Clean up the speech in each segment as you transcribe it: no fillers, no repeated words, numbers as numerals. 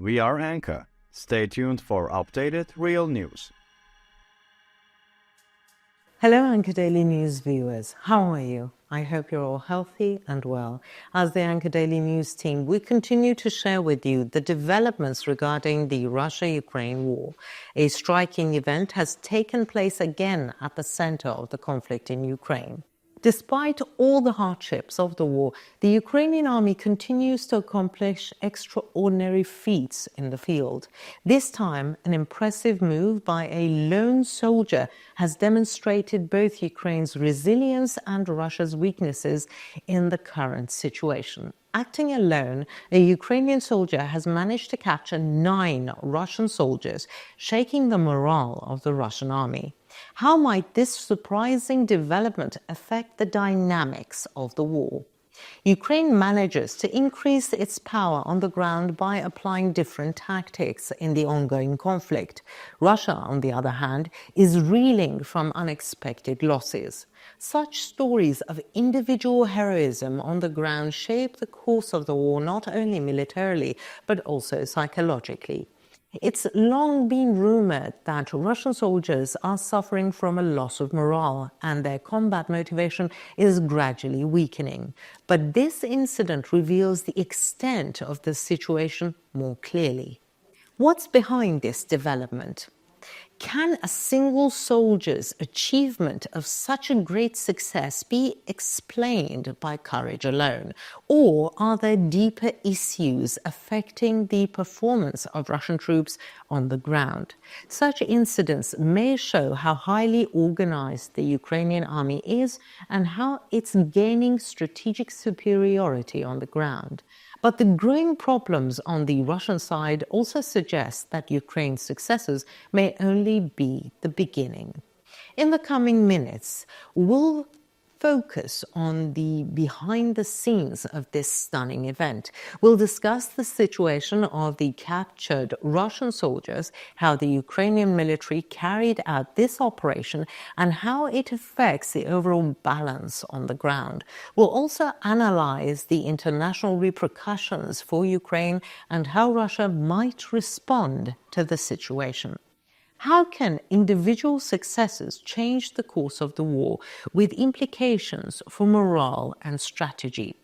We are Anka. Stay tuned for updated real news. Hello, Anka Daily News viewers. How are you? I hope you're all healthy and well. As the Anka Daily News team, we continue to share with you the developments regarding the Russia-Ukraine war. A striking event has taken place again at the center of the conflict in Ukraine. Despite all the hardships of the war, the Ukrainian army continues to accomplish extraordinary feats in the field. This time, an impressive move by a lone soldier has demonstrated both Ukraine's resilience and Russia's weaknesses in the current situation. Acting alone, a Ukrainian soldier has managed to capture 9 Russian soldiers, shaking the morale of the Russian army. How might this surprising development affect the dynamics of the war? Ukraine manages to increase its power on the ground by applying different tactics in the ongoing conflict. Russia, on the other hand, is reeling from unexpected losses. Such stories of individual heroism on the ground shape the course of the war not only militarily, but also psychologically. It's long been rumored that Russian soldiers are suffering from a loss of morale and their combat motivation is gradually weakening. But this incident reveals the extent of the situation more clearly. What's behind this development? Can a single soldier's achievement of such a great success be explained by courage alone? Or are there deeper issues affecting the performance of Russian troops on the ground? Such incidents may show how highly organized the Ukrainian army is and how it's gaining strategic superiority on the ground. But the growing problems on the Russian side also suggest that Ukraine's successes may only be the beginning. In the coming minutes, we'll focus on the behind the scenes of this stunning event. We'll discuss the situation of the captured Russian soldiers, how the Ukrainian military carried out this operation, and how it affects the overall balance on the ground. We'll also analyze the international repercussions for Ukraine and how Russia might respond to the situation. How can individual successes change the course of the war with implications for morale and strategy?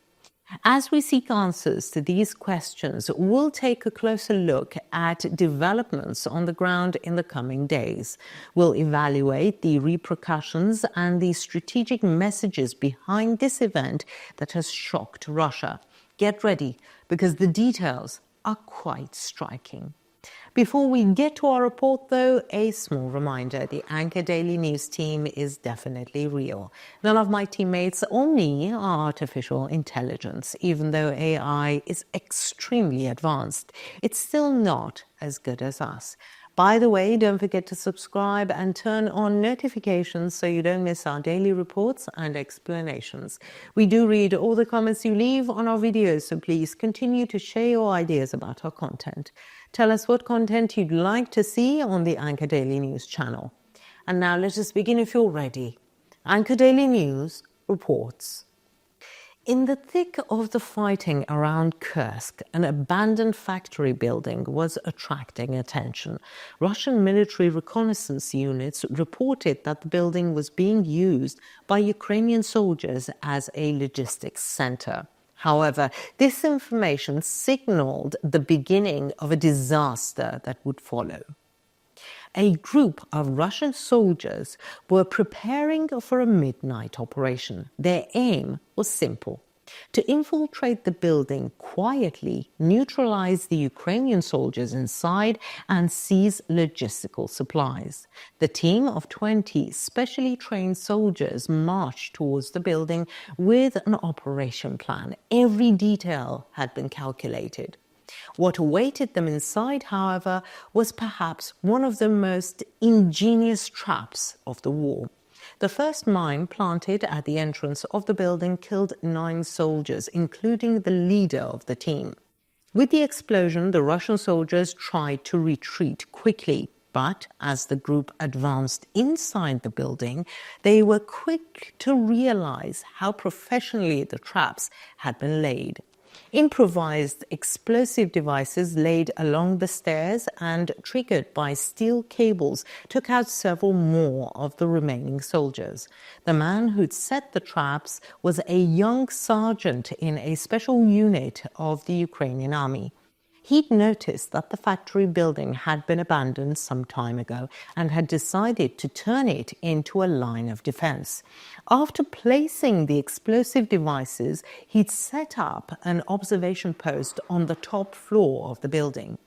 As we seek answers to these questions, we'll take a closer look at developments on the ground in the coming days. We'll evaluate the repercussions and the strategic messages behind this event that has shocked Russia. Get ready, because the details are quite striking. Before we get to our report, though, a small reminder. The Anka Daily News team is definitely real. None of my teammates or me are artificial intelligence. Even though AI is extremely advanced, it's still not as good as us. By the way, don't forget to subscribe and turn on notifications so you don't miss our daily reports and explanations. We do read all the comments you leave on our videos, so please continue to share your ideas about our content. Tell us what content you'd like to see on the Anka Daily News channel. And now let us begin if you're ready. Anka Daily News reports. In the thick of the fighting around Kursk, an abandoned factory building was attracting attention. Russian military reconnaissance units reported that the building was being used by Ukrainian soldiers as a logistics center. However, this information signaled the beginning of a disaster that would follow. A group of Russian soldiers were preparing for a midnight operation. Their aim was simple: to infiltrate the building quietly, neutralize the Ukrainian soldiers inside, and seize logistical supplies. The team of 20 specially trained soldiers marched towards the building with an operation plan. Every detail had been calculated. What awaited them inside, however, was perhaps one of the most ingenious traps of the war. The first mine planted at the entrance of the building killed 9 soldiers, including the leader of the team. With the explosion, the Russian soldiers tried to retreat quickly, but as the group advanced inside the building, they were quick to realize how professionally the traps had been laid. Improvised explosive devices laid along the stairs and triggered by steel cables took out several more of the remaining soldiers. The man who'd set the traps was a young sergeant in a special unit of the Ukrainian army. He'd noticed that the factory building had been abandoned some time ago and had decided to turn it into a line of defense. After placing the explosive devices, he'd set up an observation post on the top floor of the building.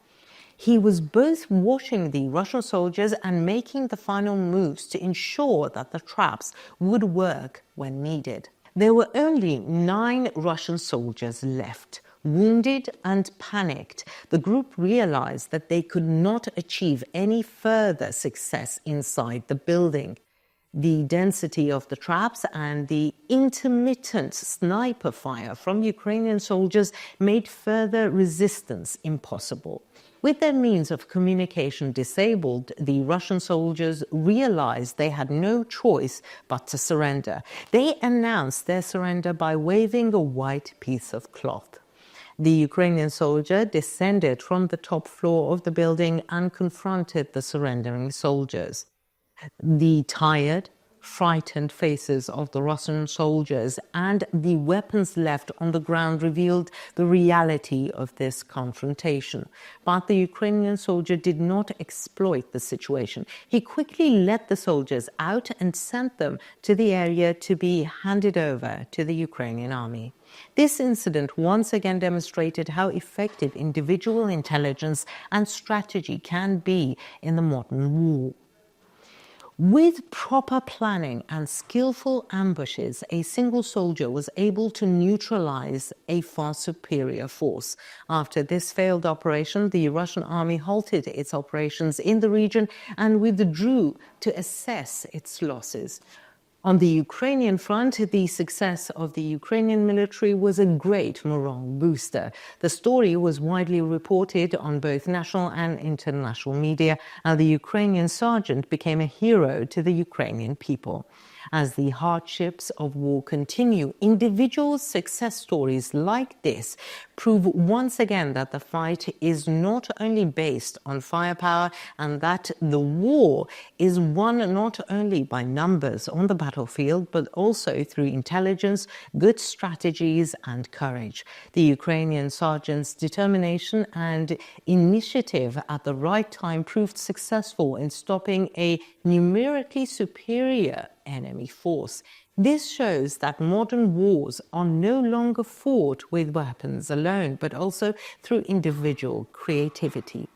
He was both watching the Russian soldiers and making the final moves to ensure that the traps would work when needed. There were only 9 Russian soldiers left. Wounded and panicked, the group realized that they could not achieve any further success inside the building. The density of the traps and the intermittent sniper fire from Ukrainian soldiers made further resistance impossible. With their means of communication disabled, the Russian soldiers realized they had no choice but to surrender. They announced their surrender by waving a white piece of cloth. The Ukrainian soldier descended from the top floor of the building and confronted the surrendering soldiers. The tired, frightened faces of the Russian soldiers and the weapons left on the ground revealed the reality of this confrontation. But the Ukrainian soldier did not exploit the situation. He quickly led the soldiers out and sent them to the area to be handed over to the Ukrainian army. This incident once again demonstrated how effective individual intelligence and strategy can be in the modern war. With proper planning and skillful ambushes, a single soldier was able to neutralize a far superior force. After this failed operation, the Russian army halted its operations in the region and withdrew to assess its losses. On the Ukrainian front, the success of the Ukrainian military was a great morale booster. The story was widely reported on both national and international media, and the Ukrainian sergeant became a hero to the Ukrainian people. As the hardships of war continue, individual success stories like this prove once again that the fight is not only based on firepower and that the war is won not only by numbers on the battlefield, but also through intelligence, good strategies and courage. The Ukrainian sergeant's determination and initiative at the right time proved successful in stopping a numerically superior enemy force. This shows that modern wars are no longer fought with weapons alone, but also through individual creativity.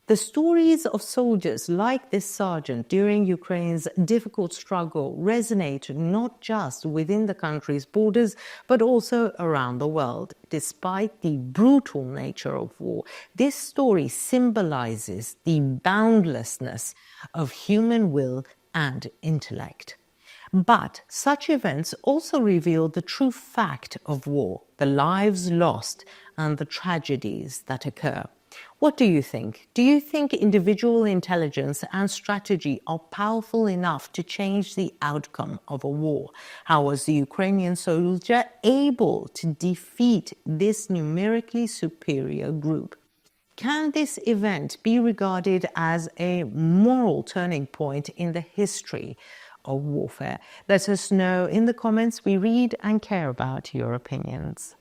The stories of soldiers like this sergeant during Ukraine's difficult struggle resonate not just within the country's borders, but also around the world. Despite the brutal nature of war, this story symbolizes the boundlessness of human will and intellect. But such events also reveal the true fact of war, the lives lost and the tragedies that occur. What do you think? Do you think individual intelligence and strategy are powerful enough to change the outcome of a war? How was the Ukrainian soldier able to defeat this numerically superior group? Can this event be regarded as a moral turning point in the history of warfare? Let us know in the comments. We read and care about your opinions.